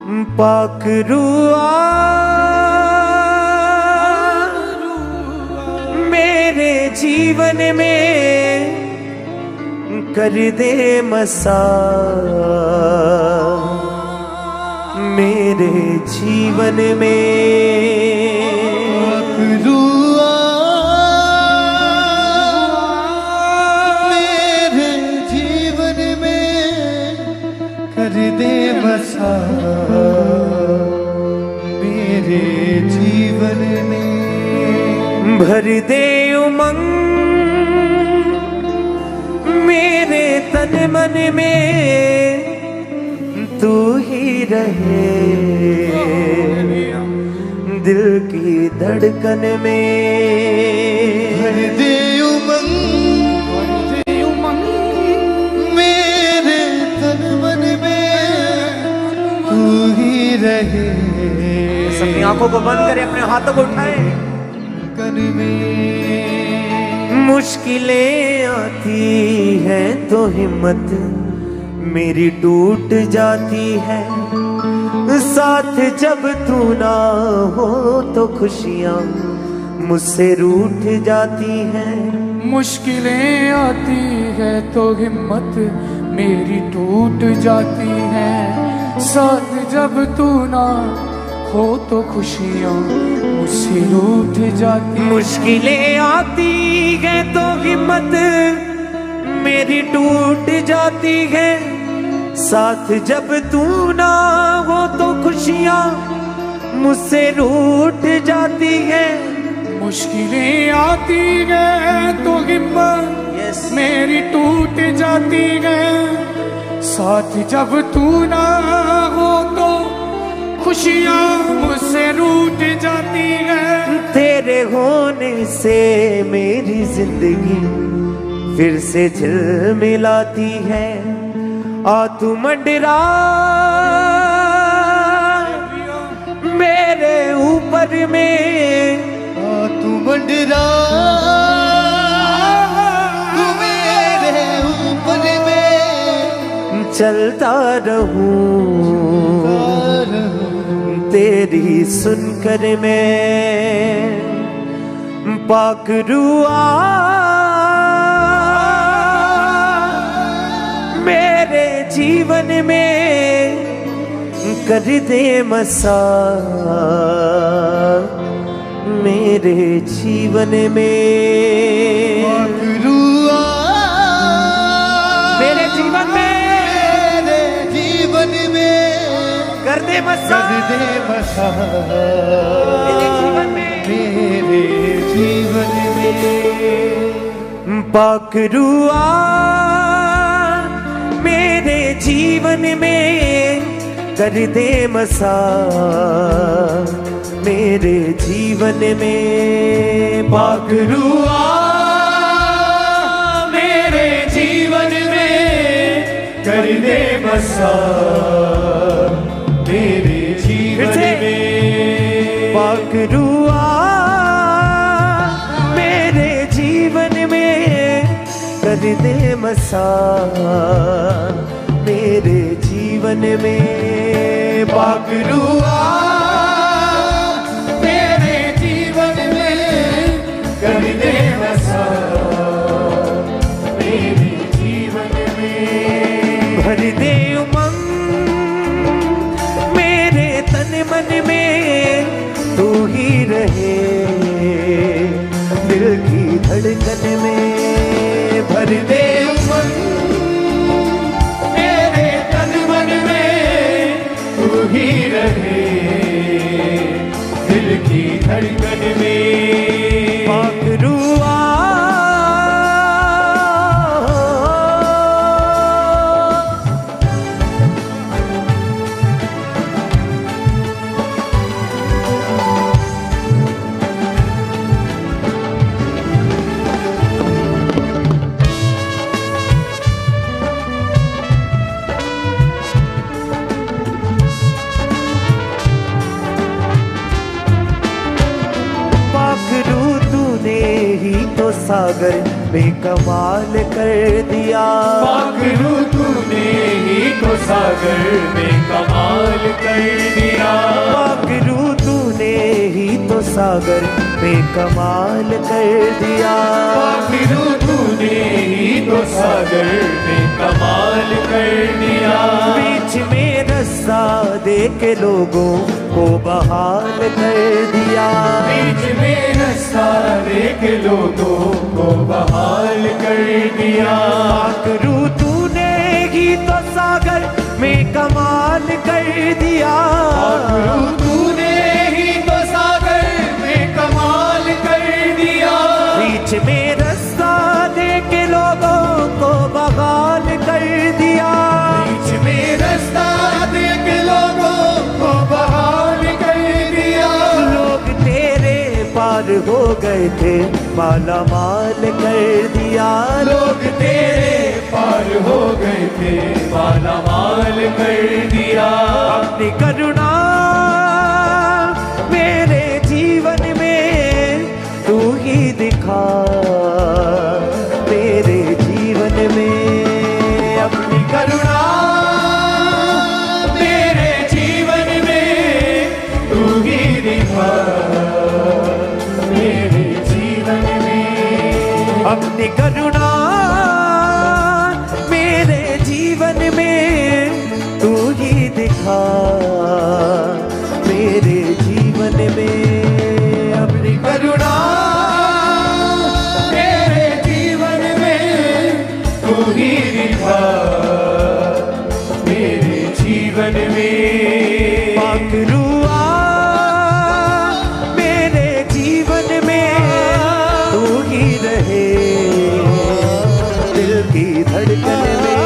पाक रुआ मेरे जीवन में कर दे मसा, मेरे जीवन में पाक रुआ मेरे जीवन में कर दे मसा, मेरे जीवन में भर दे उमंग मेरे तन मन में, तू ही रहे दिल की धड़कन में। भर दे उमंग मेरे तन मन में, तू ही रहे। अपनी आंखों को बंद करें, अपने हाथों को उठाएं। कन में मुश्किलें आती हैं तो हिम्मत मेरी टूट जाती है, साथ जब तू ना हो तो खुशियां मुझसे रूठ जाती हैं। मुश्किलें आती है तो हिम्मत मेरी टूट जाती है, साथ जब तू ना हो तो खुशियां मुझसे रूठ जाती। मुश्किलें आती है तो हिम्मत मेरी टूट जाती है, साथ जब तू ना हो तो खुशियां मुझसे रूठ जाती है। मुश्किलें आती है तो हिम्मत मेरी टूट जाती है, साथ जब तू ना हो तो खुशियां मुझसे रूठ जाती है। तेरे होने से मेरी जिंदगी फिर से झिलमिलाती है। आ तू मंडरा मेरे ऊपर में, आ तू मंडरा तू मेरे ऊपर में, चलता रहूं तेरी सुनकर मैं। पाक रुआ मेरे जीवन में कर दे मसा, मेरे जीवन में। पाक रुआ मेरे जीवन में, मेरे जीवन में कर दे मसा, कर दे मसा, मेरे जीवन में, मेरे जीवन में। पाक रुआ मेरे जीवन में कर दे मसा, मेरे जीवन में। पाक रुआ मेरे जीवन में कर दे मसा, मेरे जीवन में। पाक रुआ मेरे जीवन में कर दे मसा, मेरे जीवन में। पाक रुआ मेरे जीवन में कर दे मसा, मेरे जीवन में। भर दे उमंग मेरे तन मन में, तू ही रहे दिल की धड़कन में। भर दे उमंग मेरे तन मन में, तू ही रहे दिल की धड़कन में। पाक रुआ सागर में कमाल कर दिया। पाखरू तूने ही तो सागर में कमाल कर सागर में कमाल कर दिया। पाखरू तूने ही तो सागर में कमाल कर दिया। बीच में रास्ता दे के लोगों को बहाल कर दिया। बीच में रास्ता देख लोगों को बहाल कर दिया। पाखरू तूने ही तो सागर में कमाल कर दिया। पाखरू तूने ही तो सागर में कमाल कर दिया। बीच में रास्ता दे के लोगों को बहाल कर दिया। बीच में रास्ता देख लोगों को बहाल कर दिया। लोग तेरे पार हो गए थे, माला माल कर दिया। लोग तेरे पार हो गए थे, माला माल कर दिया। अपनी करुणा मेरे जीवन में तू ही दिखा, मेरे जीवन में अपनी करुणा मेरे जीवन में तू ही दिखा, मेरे जीवन में अपनी करुणा मेरे जीवन में तू ही दिखा, मेरे जीवन में अपनी करुणा मेरे जीवन में तू ही दिखा, मेरे जीवन में पाखरुआ मेरे जीवन में तू ही रहे, दिल की धड़कन में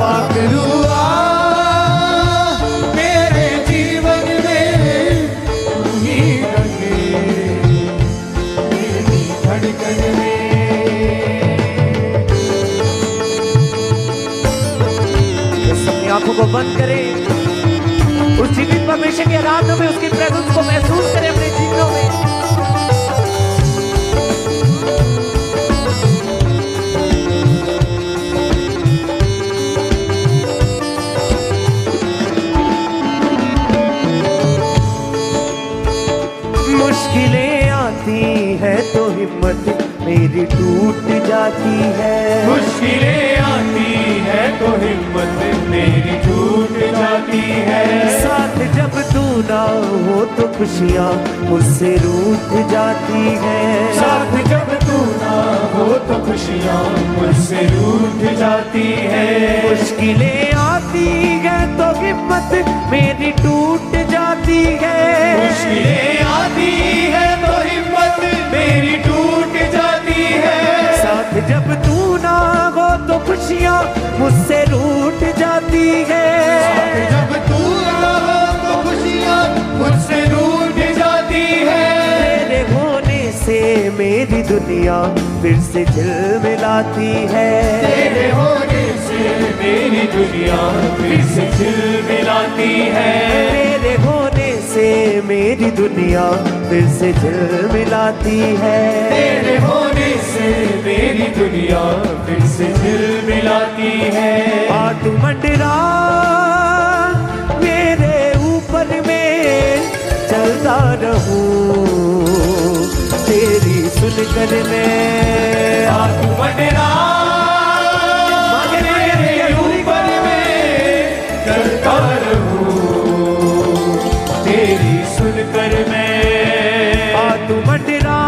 पाखरुआ मेरे जीवन में तू ही रहे, मेरी धड़कन में। अपनी आंखों को बंद करें, उस जीवित परमेश्वर के आराधना में उसकी प्रेजेंस को महसूस करें अपने जीवनों में। मुश्किलें आती है तो हिम्मत मेरी टूट जाती है। मुश्किलें आती है तो हिम्मत मेरी टूट जाती है। साथ जब तू ना हो तो खुशियाँ मुझसे रूठ जाती है। साथ जब तू ना हो तो खुशियाँ मुझसे रूठ जाती है। मुश्किलें आती है तो हिम्मत मेरी टूट जाती है। मुश्किलें आती है तो हिम्मत मेरी टूट जाती है। साथ जब तू ना हो तो खुशियाँ मुझसे रूठ जाती है। साथ जब तू ना हो तो खुशियाँ मुझसे रूठ जाती है। तेरे होने से मेरी दुनिया फिर से झिलमिलाती है। तेरे होने से मेरी दुनिया फिर से झिलमिलाती है। तेरे होने से मेरी दुनिया फिर से झिलमिलाती है। तेरे होने से मेरी दुनिया फिर से झिलमिलाती है। आ तू मंडरा मेरे ऊपर में चलता रहूं, तेरी सुनकर मैं आ तू मंडरा मेरे ऊपर में चलता रहूं, तेरी सुनकर मैं। आ तू मंडरा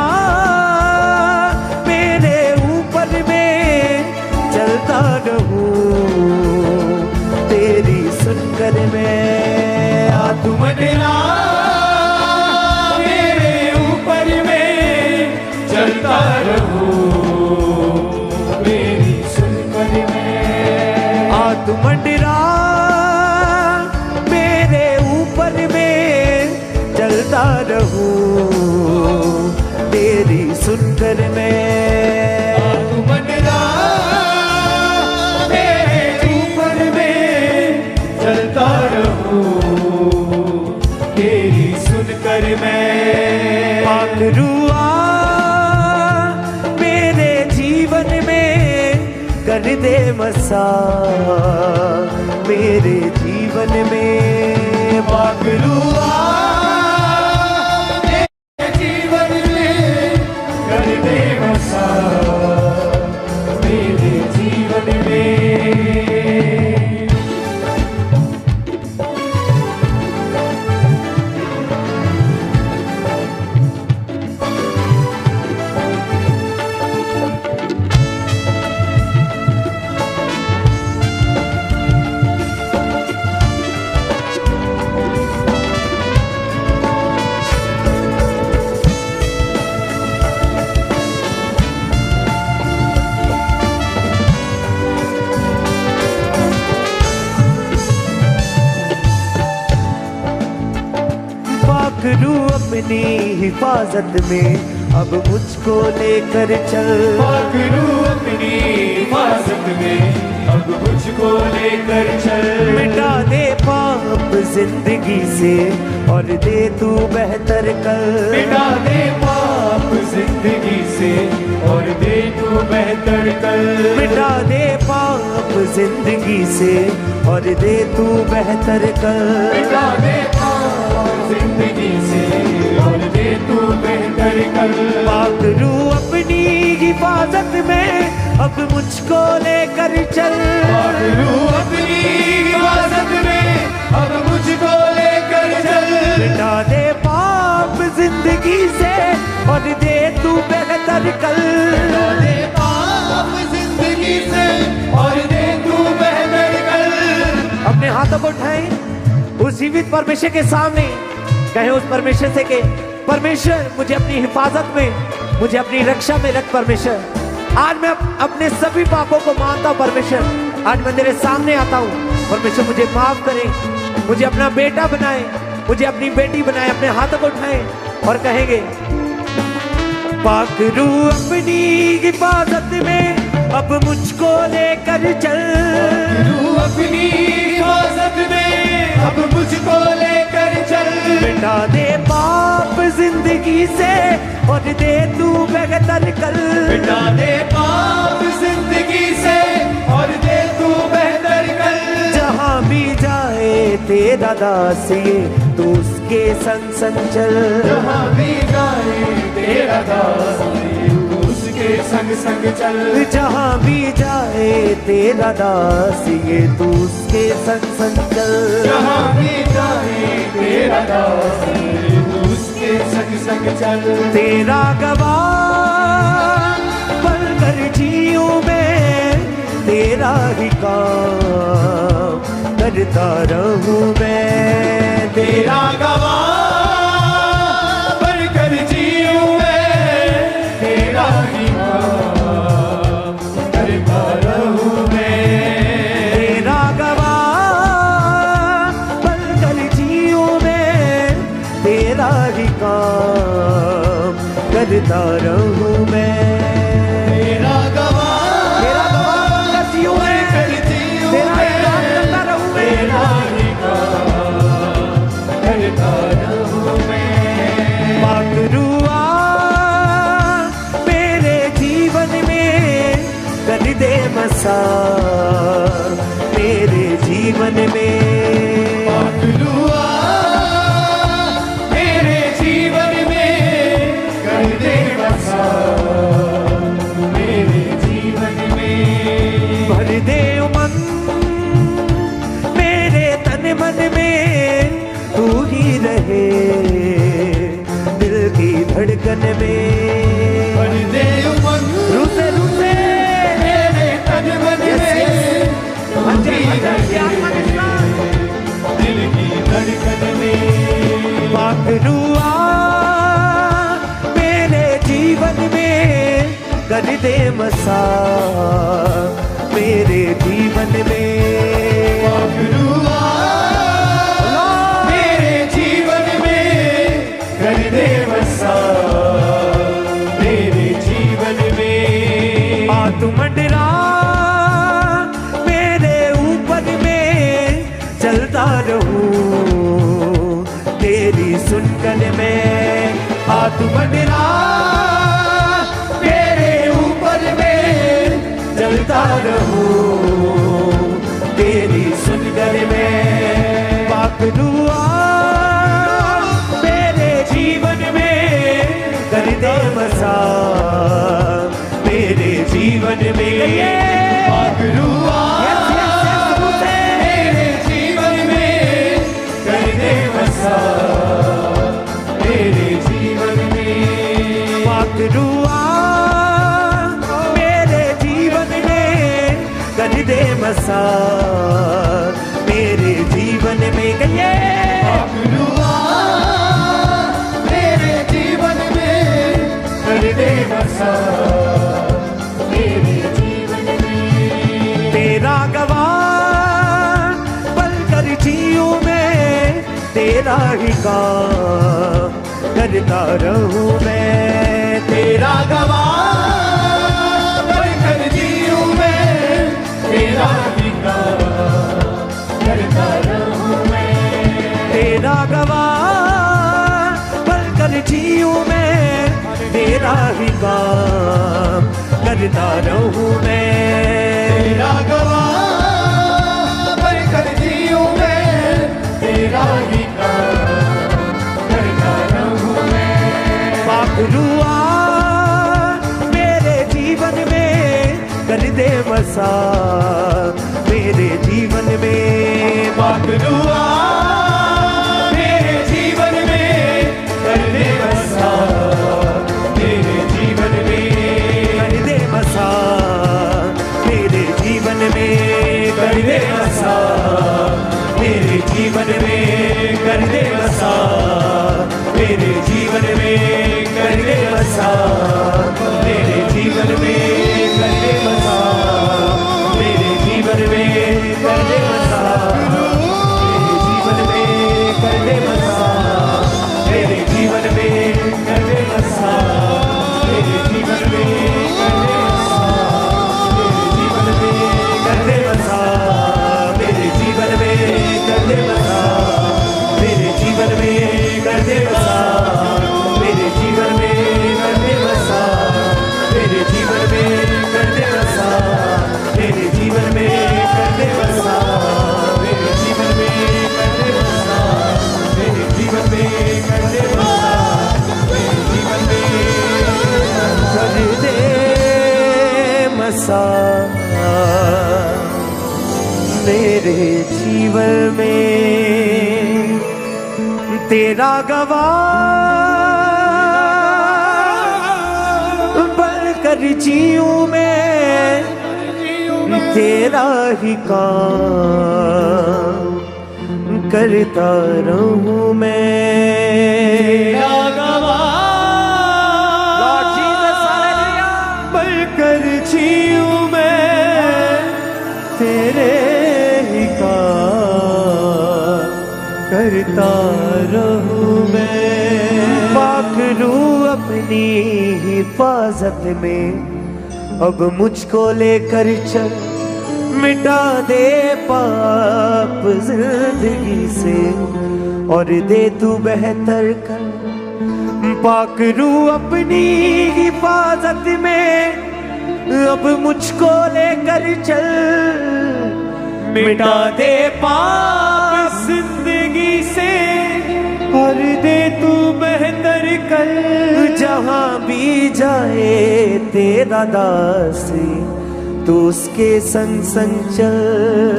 मेरे ऊपर में चलता रहूं, तेरी सुनकर मैं। आ तू मंडरा मेरे ऊपर में चलता रहूं, मेरी सुनकर मैं। आ तू मंडरा मेरे ऊपर में चलता रहूं, तेरी सुनकर मैं। आ तू मंडरा मेरे ऊपर में चलता रहूं, तेरी सुनकर मैं। पाखरुआ मेरे जीवन में कर दे मसा, मेरे जीवन में पाखरुआ पाखरू अपनी हिफाजत में अब मुझको लेकर चल। पाखरू अपनी हिफाजत में अब मुझको लेकर चल। मिटा दे पाप जिंदगी से और दे तू बेहतर कल। मिटा दे पाप जिंदगी से और दे तू बेहतर कल। मिटा दे पाप जिंदगी से और दे तू बेहतर कल। मिटा दे पाप जिंदगी से और दे तू बेहतर कल। पाखरू अपनी हिफाजत में अब मुझको लेकर चल। पाखरू अपनी हिफाजत में अब मुझको लेकर चल। मिटा दे पाप जिंदगी से और दे तू बेहतर कल। मिटा दे पाप जिंदगी से और दे तू बेहतर कल। अपने हाथों को उठाएं उस जीवित परमेश्वर के सामने, कहें उस परमेश्वर से कि परमेश्वर मुझे अपनी हिफाजत में, मुझे अपनी रक्षा में रख। परमेश्वर आज मैं अपने सभी पापों को मानता हूं। परमेश्वर आज मैं तेरे सामने आता हूं। परमेश्वर मुझे माफ करे, मुझे अपना बेटा बनाए, मुझे अपनी बेटी बनाए। अपने हाथों को उठाएं और कहेंगे पाखरू अपनी हिफाजत में अब मुझको लेकर चल। पाखरू अपनी हिफाजत में अब मुझको लेकर चल। मिटा दे पाप जिंदगी से और दे तू बेहतर कल। मिटा दे पाप जिंदगी से और दे तू बेहतर कल। जहाँ भी जाए तेरा दास ये तो उसके संग संग चल। जहाँ भी जाए तेरा दास उसके संग संग चल। जहाँ भी जाए तेरा दास ये तो उसके संग संग चल। जहाँ भी जाए तेरा दास उसके संग संग चल। तेरा गवाह बनकर जीऊं मैं, तेरा ही काम करता रहूं मैं। तेरा गवाह बनकर जीऊं मैं, तेरा ही काम करता रहूं मैं। तेरा गवाह बनकर जीऊं मैं, तेरा ही काम करता रहूं मैं। तेरा गवाह बनकर जीऊं मैं, तेरा ही काम करता रहूं मैं। तेरा ही काम करता रहूं मैं। पाखरू आ मेरे जीवन में कर दे मसा मेरे जीवन में। पाखरू आ मेरे जीवन में कर दे बसा मेरे जीवन में। भर दे उमंग मेरे तन मन में, तू ही रहे दिल की धड़कन में। भर दे उमंग रूसे रूसे मेरे तन मन में, तू ही रहे दिल की धड़कन में। पाखरू आ मेरे जीवन में कर दे मसा मेरे जीवन में। पाखरू आ मेरे जीवन में कर दे बसा मेरे जीवन में। आ तू मंडरा मेरे ऊपर में, चलता रहूं तेरी सुनकर में। आ तू मंडरा मेरे ऊपर में, चलता रहूं तेरी सुनकर में। पाखरू आ मेरे जीवन में कर दे मसा मेरे जीवन में। पाखरू आ मेरे जीवन में कर दे बसा मेरे जीवन में। पाखरू आ मेरे जीवन में कर दे मसा मेरे जीवन में। कहिए पाखरू आ मेरे जीवन में कर दे बसा मेरे जीवन में। तेरा गवाह बनकर जीऊं मैं, तेरा ही काम करता रहूं मैं, तेरा गवाह बनकर जीऊं मैं, तेरा ही काम करता रहूं मैं, तेरा गवाह बनकर जीऊं मैं, तेरा ही काम करता रहूं मैं, तेरा गवाह बनकर जीऊं मैं, तेरा ही काम करता रहूं मैं। पाक रुआ मेरे जीवन में कर दे बसा, मेरे जीवन में पाक दुआ मेरे जीवन में कर दे बसा, मेरे जीवन में कर दे बसा, मेरे जीवन में कर दे बसा, मेरे जीवन में कर दे बसा, मेरे जीवन में कर दे बसा, मेरे जीवन में कर दे बसा, मेरे जीवन में कर दे बसा, मेरे जीवन में कर दे बसा, मेरे जीवन में कर दे बसा, मेरे जीवन में कर दे बसा, मेरे जीवन में कर दे बसा, मेरे जीवन में कर दे बसा, मेरे जीवन में कर दे बसा, मेरे जीवन में कर दे बसा, मेरे जीवन में कर दे बसा, मेरे जीवन में कर दे बसा, मेरे जीवन में कर दे बसा, मेरे जीवन में कर दे बसा, मेरे जीवन में तेरा गवाह बनकर जीऊं मैं, तेरा ही काम करता रहूं मैं, तेरा गवाह बनकर जीऊं मैं, तेरे ही काम करता रहूं मैं, पाक रूह अपनी हिफाजत में अब मुझको लेकर चल, मिटा दे पाप जिंदगी से और दे तू बेहतर कर, पाक रूह अपनी हिफाजत में अब मुझको लेकर चल, मिटा दे पाप जिंदगी से और दे तू बेहतर कर, जहां भी जाए तेरा दासी तू उसके संग संग चल,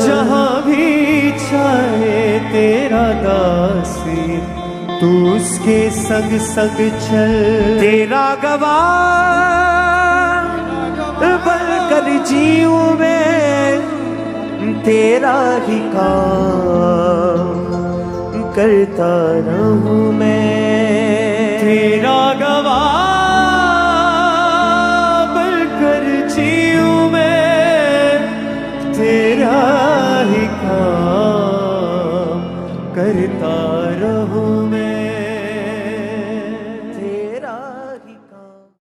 जहां भी जाए तेरा दासी तू उसके संग संग चल, तेरा गवाह बनकर जीऊं मैं, तेरा ही काम करता रहूं मैं, तेरा गवाह बनकर जीऊं मैं, तेरा ही काम करता